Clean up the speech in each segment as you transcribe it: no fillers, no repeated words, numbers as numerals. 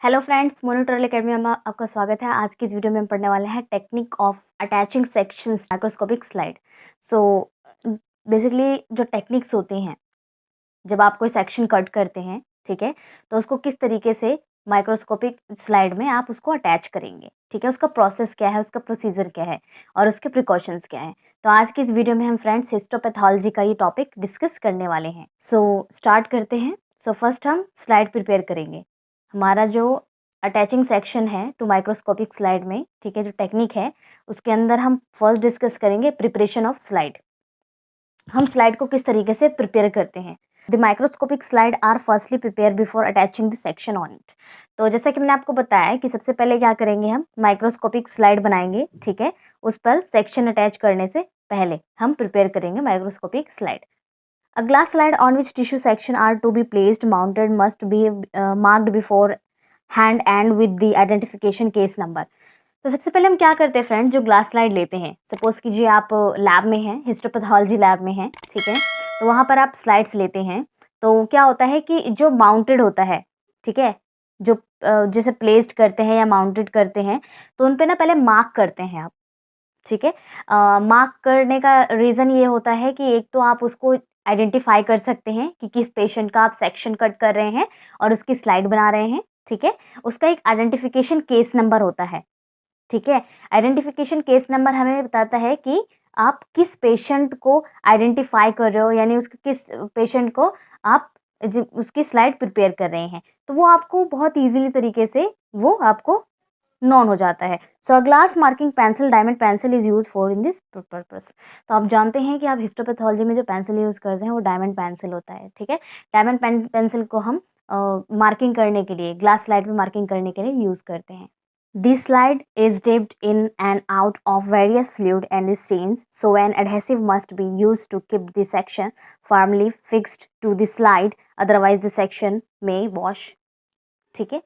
Hello friends, मोनोट्रोल academy में आपका स्वागत है। आज की इस वीडियो में हम पढ़ने वाले हैं technique of attaching sections microscopic slide. So basically जो टेक्निक्स होते हैं, जब आप कोई सेक्शन कट करते हैं, ठीक है, तो उसको किस तरीके से माइक्रोस्कोपिक स्लाइड में आप उसको अटैच करेंगे, ठीक है, उसका प्रोसेस क्या है, उसका प्रोसीजर क्या है और उसके प्रिकॉशंस क्या हैं। तो आज की इस वीडियो में हम फ्रेंड्स हिस्टोपैथोलॉजी का ये टॉपिक डिस्कस करने वाले हैं। सो स्टार्ट करते हैं। सो फर्स्ट हम स्लाइड प्रिपेयर करेंगे। हमारा जो अटैचिंग सेक्शन है टू माइक्रोस्कोपिक स्लाइड में, ठीक है, जो टेक्निक है उसके अंदर हम फर्स्ट डिस्कस करेंगे प्रिपरेशन ऑफ स्लाइड। हम स्लाइड को किस तरीके से प्रिपेयर करते हैं। The microscopic slide are firstly prepare before attaching the section on it. तो जैसा कि मैंने आपको बताया कि सबसे पहले क्या करेंगे, हम माइक्रोस्कोपिक स्लाइड बनाएंगे, ठीक है, उस पर सेक्शन अटैच करने से पहले हम प्रिपेयर करेंगे microscopic slide. A glass slide on which tissue section are to be placed mounted must be marked beforehand and with the identification case number। तो सबसे पहले हम क्या करते हैं फ्रेंड, जो ग्लास स्लाइड लेते हैं, सपोज कीजिए आप लैब में हैं, हिस्टोपैथोलॉजी लैब में हैं, ठीक है, तो वहाँ पर आप स्लाइड्स लेते हैं। तो क्या होता है कि जो माउंटेड होता है, ठीक है, जो जैसे प्लेस्ड करते हैं या माउंटेड करते हैं, तो उन पे ना पहले मार्क करते हैं आप, ठीक है। मार्क करने का रीज़न ये होता है कि एक तो आप उसको आइडेंटिफाई कर सकते हैं कि किस पेशेंट का आप सेक्शन कट कर रहे हैं और उसकी स्लाइड बना रहे हैं, ठीक है। उसका एक आइडेंटिफिकेशन केस नंबर होता है, ठीक है। आइडेंटिफिकेशन केस नंबर हमें बताता है कि आप किस पेशेंट को आइडेंटिफाई कर रहे हो, यानी उसके किस पेशेंट को आप उसकी स्लाइड प्रिपेयर कर रहे हैं। तो वो आपको बहुत ईजिली तरीके से वो आपको नॉन हो जाता है। So a glass marking pencil, diamond pencil is use for in this purpose. तो आप जानते हैं कि आप हिस्टोपैथोलॉजी में जो पेंसिल यूज़ करते हैं वो डायमंड पेंसिल होता है, ठीक है। डायमंड पेंसिल को हम मार्किंग करने के लिए, ग्लास स्लाइड में मार्किंग करने के लिए यूज़ करते हैं। This slide is dipped in and out of various fluid and stains, so an adhesive must be used to keep the section firmly fixed to the slide, otherwise the section may wash। ठीक है।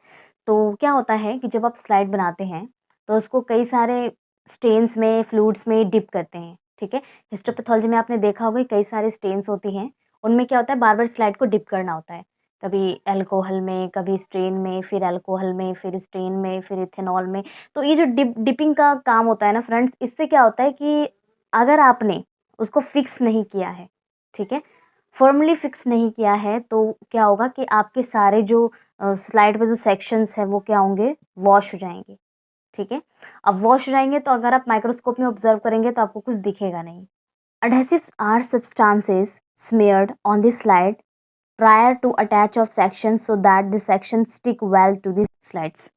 तो क्या होता है कि जब आप slide बनाते हैं तो उसको कई सारे स्टेन्स में, फ्लूइड्स में डिप करते हैं, ठीक है। हिस्टोपैथोलॉजी में आपने देखा होगा कई सारे स्टेन्स होती हैं, उनमें क्या होता है, बार बार स्लाइड को डिप करना होता है। कभी अल्कोहल में, कभी स्ट्रेन में, फिर अल्कोहल में, फिर स्ट्रेन में, फिर इथेनॉल में। तो ये जो डिपिंग का काम होता है ना फ्रेंड्स, इससे क्या होता है कि अगर आपने उसको फिक्स नहीं किया है, ठीक है, फर्मली फिक्स नहीं किया है, तो क्या होगा कि आपके सारे जो स्लाइड पे जो सेक्शंस हैं वो क्या होंगे, वॉश हो जाएंगे, ठीक है। अब वॉश हो जाएंगे तो अगर आप माइक्रोस्कोप में ऑब्जर्व करेंगे तो आपको कुछ दिखेगा नहीं। Adhesives are substances smeared on the slide prior to attach of sections so that the sections stick well to the slides।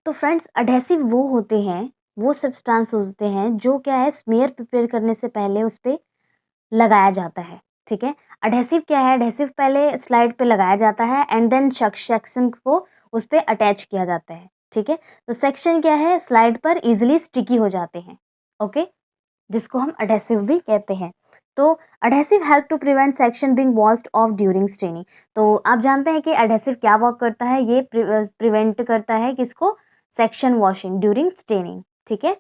तो फ्रेंड्स, अडहेसिव वो होते हैं, वो सब्सटेंस होते हैं जो क्या है, स्मेयर प्रिपेयर करने से पहले उस पे लगाया जाता है, ठीक है। एडहेसिव क्या है, एडहेसिव पहले स्लाइड पे लगाया जाता है एंड देन सेक्शन को उस पे अटैच किया जाता है, ठीक है। तो सेक्शन क्या है, स्लाइड पर इजीली स्टिकी हो जाते हैं, ओके, जिसको हम एडहेसिव भी कहते हैं। तो adhesive help to prevent section being washed off during staining. तो आप जानते हैं कि एडहेसिव क्या वर्क करता है, ये प्रिवेंट करता है किसको, सेक्शन वॉशिंग ड्यूरिंग स्टेनिंग, ठीक है।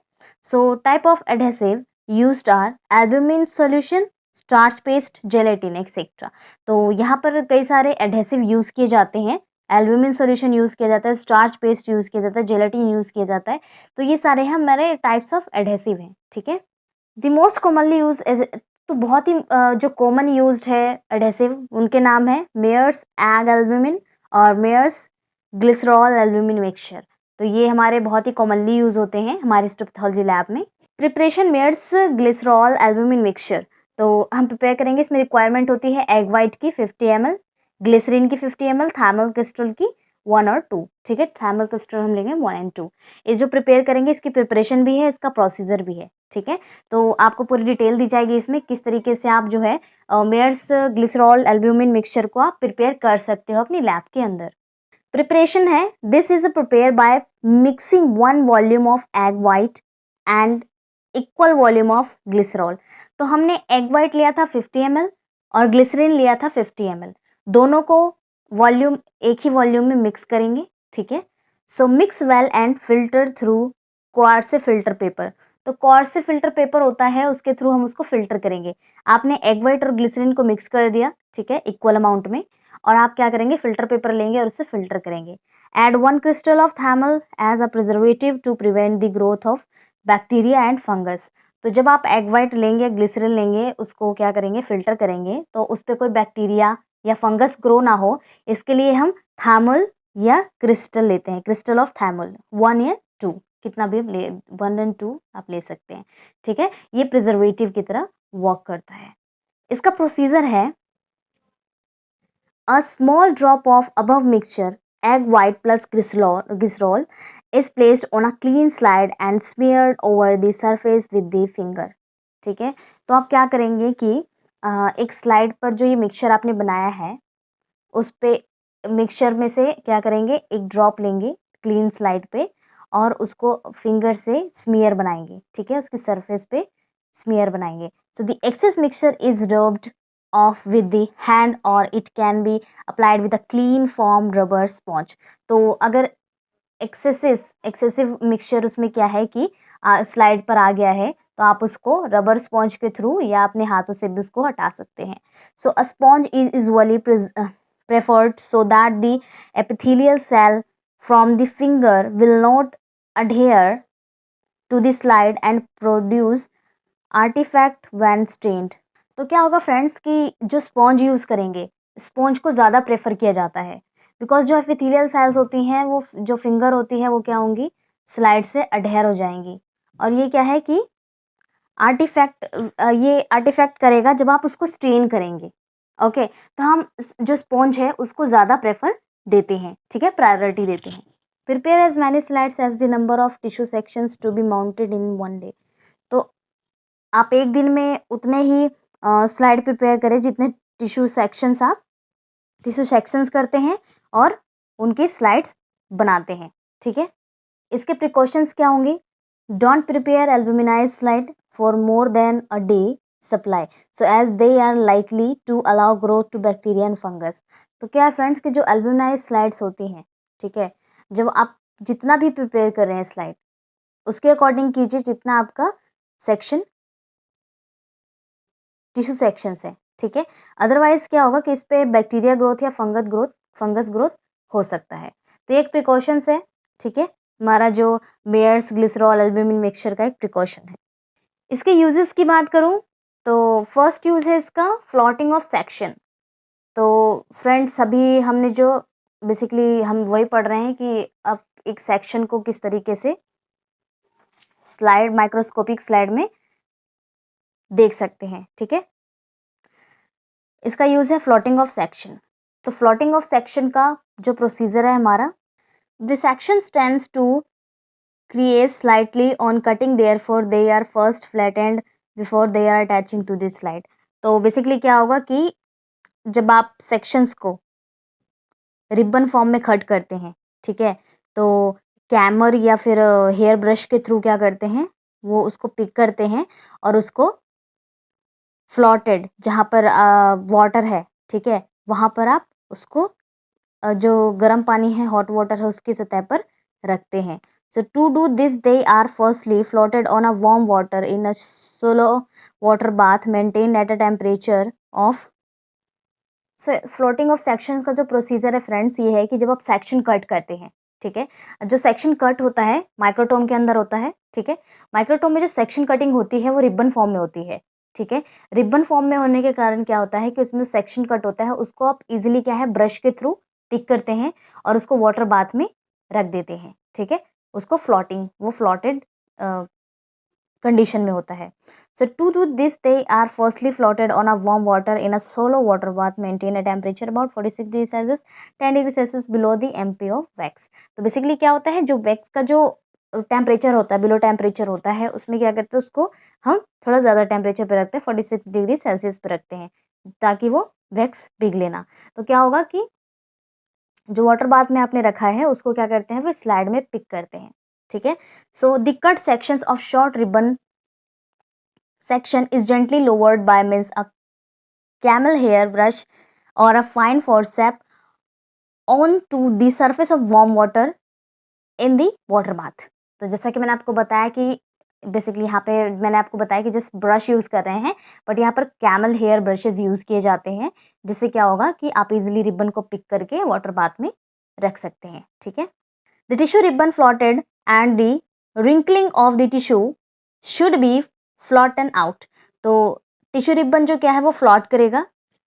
So type of adhesive used are albumin solution, starch paste, gelatin etcetera. तो यहाँ पर कई सारे एडहेसिव यूज़ किए जाते हैं। एल्ब्यूमिन सॉल्यूशन यूज़ किया जाता है, स्टार्च पेस्ट यूज़ किया जाता है, जेलेटिन यूज़ किया जाता है। तो ये सारे हमारे टाइप्स ऑफ एडहेसिव हैं, ठीक है। The most commonly use as, तो बहुत ही जो कॉमन यूज्ड है एडहेसिव, उनके नाम है मेयर्स एग एल्ब्यूमिन और मेयर्स ग्लिसरॉल एल्ब्यूमिन मिक्सचर। तो ये हमारे बहुत ही कॉमनली यूज होते हैं हमारे हिस्टोपैथोलॉजी लैब में। Preparation Mayer's glycerol albumin mixture. तो हम प्रिपेयर करेंगे, इसमें रिक्वायरमेंट होती है एग वाइट की 50 ml, ग्लिसरीन की 50 ml, थार्मल क्रिस्टल की 1 और 2, ठीक है। थार्मल क्रिस्टल हम लेंगे 1 और 2। ये जो प्रिपेयर करेंगे इसकी प्रिपरेशन भी है, इसका प्रोसीजर भी है, ठीक है। तो आपको पूरी डिटेल दी जाएगी इसमें, किस तरीके से आप जो है मेयर्स ग्लिसरॉल एल्ब्यूमिन मिक्सचर को आप प्रिपेयर कर सकते हो अपनी लैब के अंदर। प्रिपरेशन है, this is a prepare by mixing 1 volume of egg white and equal volume of glycerol. तो हमने एग वाइट लिया था 50 ml और ग्लिसरीन लिया था 50 ml, दोनों को वॉल्यूम एक ही वॉल्यूम में मिक्स करेंगे, ठीक है। So mix well and filter through coarsive filter paper. तो कोआर्सिव फिल्टर पेपर होता है, उसके थ्रू हम उसको फिल्टर करेंगे। आपने एग वाइट और ग्लिसरीन को मिक्स कर दिया, ठीक है, इक्वल अमाउंट में, और आप क्या करेंगे, फ़िल्टर पेपर लेंगे और उससे फ़िल्टर करेंगे। Add 1 crystal of thymol as a preservative to prevent the growth of bacteria and fungus. तो जब आप एग वाइट लेंगे, ग्लिसरीन लेंगे, उसको क्या करेंगे, फ़िल्टर करेंगे, तो उस पे कोई बैक्टीरिया या फंगस ग्रो ना हो, इसके लिए हम थामल या क्रिस्टल लेते हैं, क्रिस्टल ऑफ थामल 1 या 2, कितना भी ले, 1 एंड 2 आप ले सकते हैं, ठीक है। ये प्रिजर्वेटिव की तरह वर्क करता है। इसका प्रोसीजर है, a small drop of above mixture, egg white plus glycerol is placed on a clean slide and smeared over the surface with the finger। ठीक है, तो आप क्या करेंगे कि एक स्लाइड पर जो ये मिक्सचर आपने बनाया है, उस पे मिक्सचर में से क्या करेंगे, एक ड्रॉप लेंगे क्लीन स्लाइड पे और उसको फिंगर से स्मीयर बनाएंगे, ठीक है, उसकी सरफेस पे स्मीयर बनाएंगे। So the excess mixture is rubbed off with the hand और it can be applied with a clean foam rubber sponge. तो अगर एक्सेसिव मिक्सचर उसमें क्या है कि स्लाइड पर आ गया है, तो आप उसको रबर स्पॉन्ज के थ्रू या अपने हाथों से भी उसको हटा सकते हैं। So a sponge is usually preferred so that the epithelial cell from the finger will not adhere to the slide and produce artifact when stained। तो क्या होगा फ्रेंड्स कि जो स्पॉन्ज यूज़ करेंगे, स्पॉन्ज को ज़्यादा प्रेफर किया जाता है, बिकॉज जो एपिथेलियल सेल्स होती हैं, वो जो फिंगर होती है वो क्या होंगी, स्लाइड से अडहेयर हो जाएंगी, और ये क्या है कि ये आर्टिफैक्ट करेगा जब आप उसको स्ट्रेन करेंगे। ओके, तो हम जो स्पॉन्ज है उसको ज़्यादा प्रेफर देते हैं, ठीक है, प्रायोरिटी देते हैं। Prepare as many slides as the number of tissue sections to be mounted in 1 day. तो आप एक दिन में उतने ही स्लाइड प्रिपेयर करें जितने टिश्यू सेक्शंस करते हैं और उनकी स्लाइड्स बनाते हैं, ठीक है। इसके प्रिकॉशंस क्या होंगे, don't prepare albuminise slide for more than a day supply, so as they are likely to allow growth to bacteria and fungus. तो क्या है फ्रेंड्स कि जो एल्बुमिनाइज स्लाइड्स होती हैं, ठीक है, जब आप जितना भी प्रिपेयर कर रहे हैं स्लाइड, उसके अकॉर्डिंग कीजिए जितना आपका सेक्शन टिश्यू सेक्शंस है, ठीक है। अदरवाइज क्या होगा कि इस पे बैक्टीरिया ग्रोथ या फंगस ग्रोथ हो सकता है। तो एक प्रिकॉशंस है, ठीक है, हमारा जो मेयर्स ग्लिसरॉल एल्ब्यूमिन मिक्सचर का एक प्रिकॉशन है। इसके यूजेस की बात करूं तो फर्स्ट यूज है इसका फ्लॉटिंग ऑफ सेक्शन। तो फ्रेंड्स अभी हमने जो बेसिकली हम वही पढ़ रहे हैं कि अब एक सेक्शन को किस तरीके से स्लाइड, माइक्रोस्कोपिक स्लाइड में देख सकते हैं, ठीक है। इसका यूज है फ्लोटिंग ऑफ सेक्शन। तो फ्लोटिंग ऑफ सेक्शन का जो प्रोसीजर है हमारा, the section tends to crease slightly on cutting, therefore they are first flattened before they are attaching to this slide। तो बेसिकली क्या होगा कि जब आप सेक्शंस को रिबन फॉर्म में कट करते हैं, ठीक है, तो कैमर या फिर हेयर ब्रश के थ्रू क्या करते हैं, वो उसको पिक करते हैं और उसको फ्लॉटेड जहाँ पर वाटर है, ठीक है, वहाँ पर आप उसको जो गर्म पानी है, हॉट वाटर है, उसकी सतह पर रखते हैं। So to do this they are firstly floated on a warm water in a solo water bath maintain at a temperature of. So floating of section का जो प्रोसीजर है फ्रेंड्स ये है कि जब आप सेक्शन कट करते हैं, ठीक है, जो सेक्शन कट होता है माइक्रोटोम के अंदर होता है, ठीक है, माइक्रोटोम में जो सेक्शन कटिंग होती है वो रिबन फॉर्म में होती है, ठीक है। रिबन फॉर्म में होने के कारण क्या होता है कि उसमें सेक्शन कट होता है, उसको आप इजीली क्या है ब्रश के थ्रू पिक करते हैं और उसको वाटर बाथ में रख देते हैं, ठीक है, उसको फ्लॉटिंग, वो फ्लॉटेड कंडीशन में होता है। So to do this, they are firstly floated on a warm water in a shallow water bath, maintain a temperature about 46 degrees Celsius, 10 degrees Celsius below the MP of wax। तो basically क्या होता है, जो wax का जो temperature होता है, below temperature होता है, उसमें क्या करते हैं, उसको हम थोड़ा ज़्यादा टेम्परेचर पे रखते हैं, 46 डिग्री सेल्सियस पे रखते हैं ताकि वो वैक्स पिघले ना। तो क्या होगा कि जो वाटर बाथ में आपने रखा है उसको क्या करते हैं, वो स्लाइड में पिक करते हैं, ठीक है। So the cut sections of short ribbon section is gently lowered by means a camel hair brush or a fine forceps onto the surface of warm water in the water bath। तो जैसा कि मैंने आपको बताया कि basically यहाँ पे मैंने आपको बताया कि जस्ट ब्रश यूज़ कर रहे हैं, बट यहाँ पर कैमल हेयर ब्रशेज़ यूज़ किए जाते हैं, जिससे क्या होगा कि आप इज़िली रिबन को पिक करके वाटर बाथ में रख सकते हैं, ठीक है। The tissue ribbon floated and the wrinkling of the tissue should be flatten out. तो टिश्यू रिबन जो क्या है वो फ्लॉट करेगा,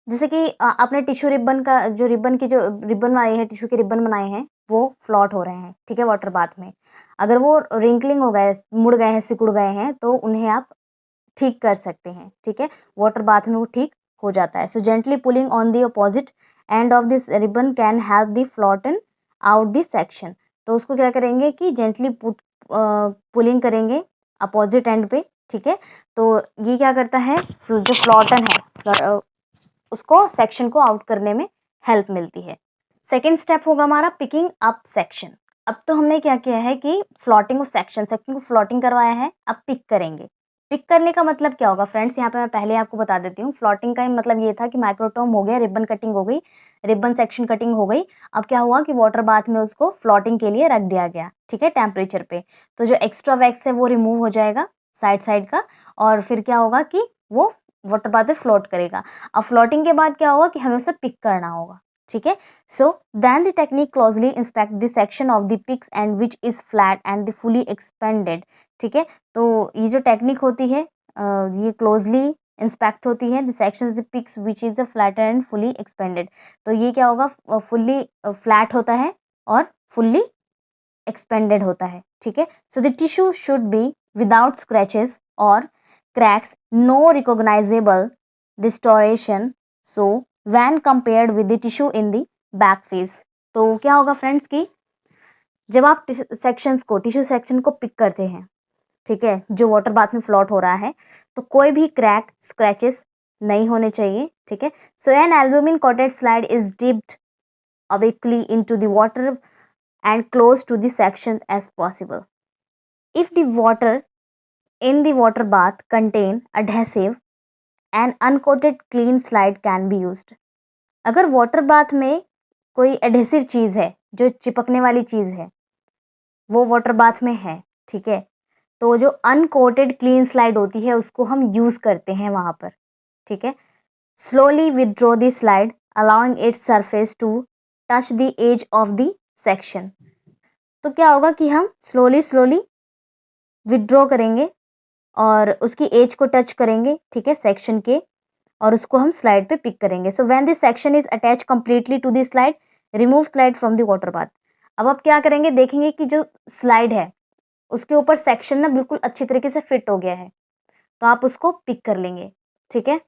जैसे कि आपने टिश्यू रिबन का जो रिबन की जो रिबन बनाई है, टिश्यू के रिबन बनाए हैं, वो फ्लॉट हो रहे हैं, ठीक है, वाटर बाथ में। अगर वो रिंकलिंग हो गए, मुड़ गए हैं, सिकुड़ गए हैं, तो उन्हें आप ठीक कर सकते हैं, ठीक है। वाटर बाथ में वो ठीक हो जाता है। So gently pulling on the opposite end of this ribbon can help the flatten out this section. तो उसको क्या करेंगे कि जेंटली पुलिंग करेंगे अपोजिट एंड पे, ठीक है। तो ये क्या करता है, जो फ्लॉटन है उसको सेक्शन को आउट करने में हेल्प मिलती है। सेकेंड स्टेप होगा हमारा पिकिंग अप सेक्शन। अब तो हमने क्या किया है कि फ्लॉटिंग ऑफ सेक्शन को फ्लॉटिंग करवाया है, अब पिक करेंगे। पिक करने का मतलब क्या होगा फ्रेंड्स, यहाँ पे मैं पहले आपको बता देती हूँ। फ्लॉटिंग का मतलब ये था कि माइक्रोटोम हो गया, रिबन कटिंग हो गई, रिबन सेक्शन कटिंग हो गई। अब क्या हुआ कि वाटर बाथ में उसको फ्लॉटिंग के लिए रख दिया गया, ठीक है, टेम्परेचर पे। तो जो एक्स्ट्रा वैक्स है वो रिमूव हो जाएगा साइड का, और फिर क्या होगा कि वो वाटर बाथ में फ्लोट करेगा। अब फ्लोटिंग के बाद क्या होगा कि हमें उसे पिक करना होगा, ठीक है। So then the technique closely inspect the section of the pics and which is flat and the fully expanded, ठीक है। तो ये जो टेक्निक होती है ये क्लोजली इंस्पेक्ट होती है the section of the pics which is a flat and fully expanded. तो ये क्या होगा, फुल्ली फ्लैट होता है और फुल्ली एक्सपेंडेड होता है, ठीक है। So the tissue should be without scratches और cracks, no recognizable distortion, so when compared with the tissue in the back face। तो क्या होगा फ्रेंड्स कि जब आप टिश्यू सेक्शन को पिक करते हैं, ठीक है, जो वाटर बाथ में फ्लॉट हो रहा है, तो कोई भी क्रैक स्क्रैचेस नहीं होने चाहिए, ठीक है। So an albumin coated slide is dipped obliquely into the water and close to the section as possible. If the water in the water bath contain adhesive, an uncoated clean slide can be used. अगर water bath में कोई adhesive चीज़ है, जो चिपकने वाली चीज़ है, वो water bath में है, ठीक है, तो जो अनकोटेड क्लीन स्लाइड होती है उसको हम यूज़ करते हैं वहाँ पर, ठीक है। Slowly withdraw the slide allowing its surface to touch the edge of the section. तो क्या होगा कि हम स्लोली विदड्रॉ करेंगे और उसकी एज को टच करेंगे, ठीक है, सेक्शन के, और उसको हम स्लाइड पे पिक करेंगे। So when this section is attach completely to the slide, remove slide from the water bath. अब आप क्या करेंगे, देखेंगे कि जो स्लाइड है उसके ऊपर सेक्शन ना बिल्कुल अच्छी तरीके से फिट हो गया है, तो आप उसको पिक कर लेंगे, ठीक है।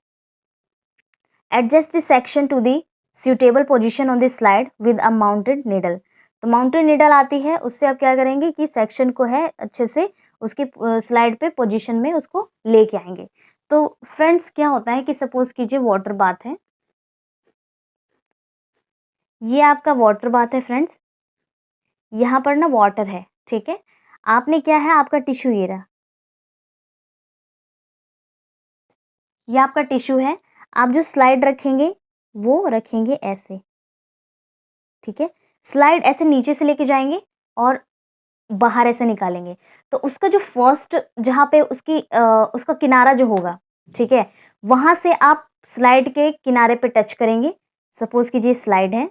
Adjust the section two the suitable position on the slide with a mounted needle. तो माउंटेड नीडल आती है, उससे आप क्या करेंगे कि सेक्शन को है अच्छे से उसकी स्लाइड पे पोजीशन में उसको लेके आएंगे। तो फ्रेंड्स क्या होता है कि सपोज कीजिए वाटर बाथ है, ये आपका वाटर बाथ है फ्रेंड्स, यहाँ पर ना वाटर है, ठीक है। आपने क्या है, आपका टिश्यू ये रहा, ये आपका टिश्यू है। आप जो स्लाइड रखेंगे वो रखेंगे ऐसे, ठीक है। स्लाइड ऐसे नीचे से लेके जाएंगे और बाहर ऐसे निकालेंगे। तो उसका जो फर्स्ट जहाँ पे उसका किनारा जो होगा, ठीक है, वहाँ से आप स्लाइड के किनारे पे टच करेंगे। सपोज कीजिए स्लाइड है,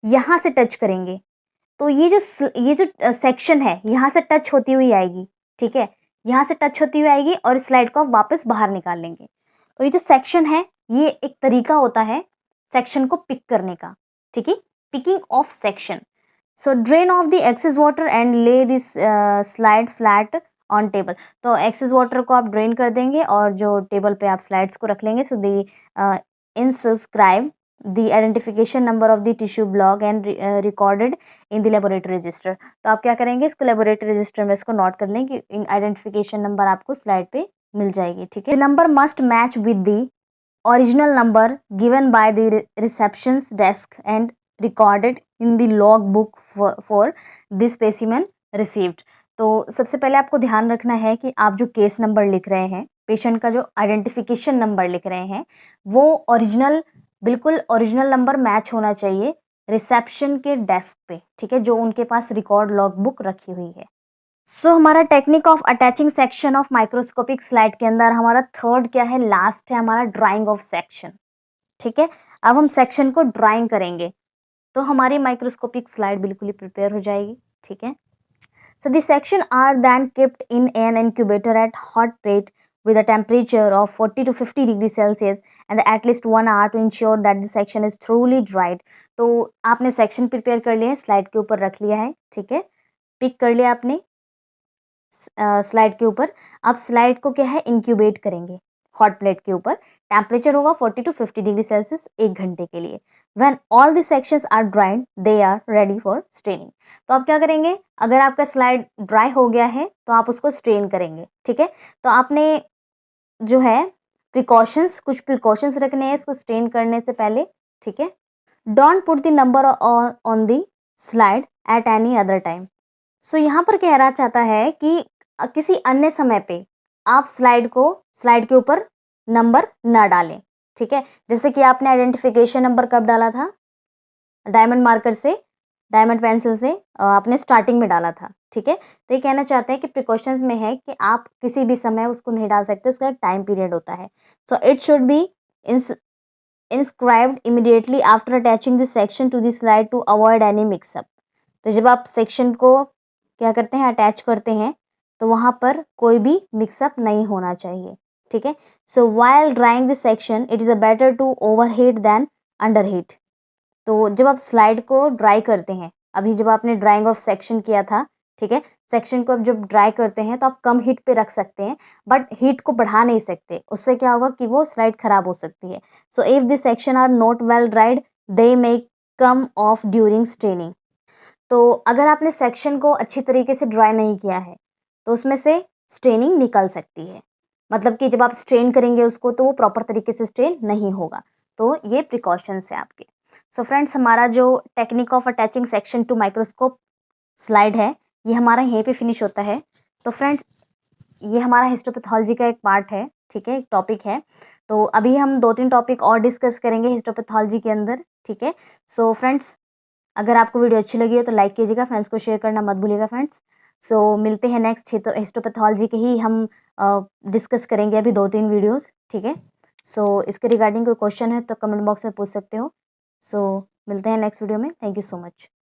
यहाँ से टच करेंगे, तो ये जो सेक्शन है यहाँ से टच होती हुई आएगी, ठीक है, यहाँ से टच होती हुई आएगी और स्लाइड को आप वापस बाहर निकाल लेंगे। तो ये जो सेक्शन है ये एक तरीका होता है सेक्शन को पिक करने का, ठीक है, picking of section. So drain off the excess water and lay this slide flat on table. तो एक्सेस वाटर को आप ड्रेन कर देंगे और जो टेबल पे आप स्लाइड्स को रख लेंगे। So the inscribe the identification number of the tissue block and recorded in the laboratory register. तो आप क्या करेंगे, इसको लेबोरेटरी रजिस्टर में इसको नोट कर लें कि आइडेंटिफिकेशन नंबर आपको स्लाइड पे मिल जाएगी, ठीक है। The number must match with the original number given by the reception's desk and recorded in the log book for this specimen received। तो सबसे पहले आपको ध्यान रखना है कि आप जो केस नंबर लिख रहे हैं, पेशेंट का जो आइडेंटिफिकेशन नंबर लिख रहे हैं, वो ओरिजिनल, बिल्कुल ओरिजिनल नंबर मैच होना चाहिए रिसेप्शन के डेस्क पे, ठीक है, जो उनके पास रिकॉर्ड लॉग बुक रखी हुई है। सो हमारा technique of attaching section of microscopic slide के अंदर हमारा थर्ड क्या है, लास्ट है हमारा ड्राइंग ऑफ सेक्शन। ठीक है, अब हम सेक्शन को ड्राइंग करेंगे तो हमारी माइक्रोस्कोपिक स्लाइड बिल्कुल ही प्रिपेयर हो जाएगी। ठीक है, so the section are then kept in an incubator at hot plate with a temperature of 40 to 50 degrees Celsius and at least 1 hour to ensure that the section is truly dried। तो आपने section prepare कर लिया है, slide के ऊपर रख लिया है। ठीक है, पिक कर लिया आपने स्लाइड के ऊपर। अब स्लाइड को क्या है, इंक्यूबेट करेंगे हॉट प्लेट के ऊपर। टेम्परेचर होगा 40 टू 50 डिग्री सेल्सियस 1 घंटे के लिए। When all the sections are dried they are ready for straining. तो आप क्या करेंगे, अगर आपका स्लाइड ड्राई हो गया है तो आप उसको स्ट्रेन करेंगे। ठीक है, तो आपने जो है कुछ प्रिकॉशंस रखने हैं इसको स्ट्रेन करने से पहले। ठीक है, don't put the number on the slide at any other time. So यहाँ पर कहना चाहता है कि किसी अन्य समय पे आप स्लाइड के ऊपर नंबर ना डालें। ठीक है, जैसे कि आपने आइडेंटिफिकेशन नंबर कब डाला था, डायमंड मार्कर से, डायमंड पेंसिल से आपने स्टार्टिंग में डाला था। ठीक है, तो ये कहना चाहते हैं कि प्रिकॉशंस में है कि आप किसी भी समय उसको नहीं डाल सकते, उसका एक टाइम पीरियड होता है। So it should be inscribed immediately after attaching the section to the slide to avoid any mix up। तो जब आप सेक्शन को क्या करते हैं, अटैच करते हैं, तो वहाँ पर कोई भी मिक्सअप नहीं होना चाहिए। ठीक है, so while drawing the section it is a better to overheat than underheat. तो जब आप स्लाइड को ड्राई करते हैं, अभी जब आपने ड्राइंग ऑफ सेक्शन किया था, ठीक है, सेक्शन को अब जब ड्राई करते हैं तो आप कम हीट पे रख सकते हैं, बट हीट को बढ़ा नहीं सकते, उससे क्या होगा कि वो स्लाइड खराब हो सकती है। So if the section are not well dried they may come off during straining. तो अगर आपने सेक्शन को अच्छी तरीके से ड्राई नहीं किया है तो उसमें से स्ट्रेनिंग निकल सकती है, मतलब कि जब आप स्ट्रेन करेंगे उसको तो वो प्रॉपर तरीके से स्ट्रेन नहीं होगा। तो ये प्रिकॉशंस है आपके। सो फ्रेंड्स, हमारा जो technique of attaching section two microscope slide है ये हमारा यहीं पे फिनिश होता है। तो फ्रेंड्स, ये हमारा हिस्टोपैथोलॉजी का एक पार्ट है। ठीक है, एक टॉपिक है। तो अभी हम 2-3 टॉपिक और डिस्कस करेंगे हिस्टोपैथोलॉजी के अंदर। ठीक है, सो फ्रेंड्स, अगर आपको वीडियो अच्छी लगी हो तो लाइक कीजिएगा, फ्रेंड्स को शेयर करना मत भूलिएगा फ्रेंड्स। सो मिलते हैं नेक्स्ट हिस्टोपैथोलॉजी के ही हम डिस्कस करेंगे अभी 2-3 वीडियोस। ठीक है, सो इसके रिगार्डिंग कोई क्वेश्चन है तो कमेंट बॉक्स में पूछ सकते हो। सो मिलते हैं नेक्स्ट वीडियो में। Thank you so much.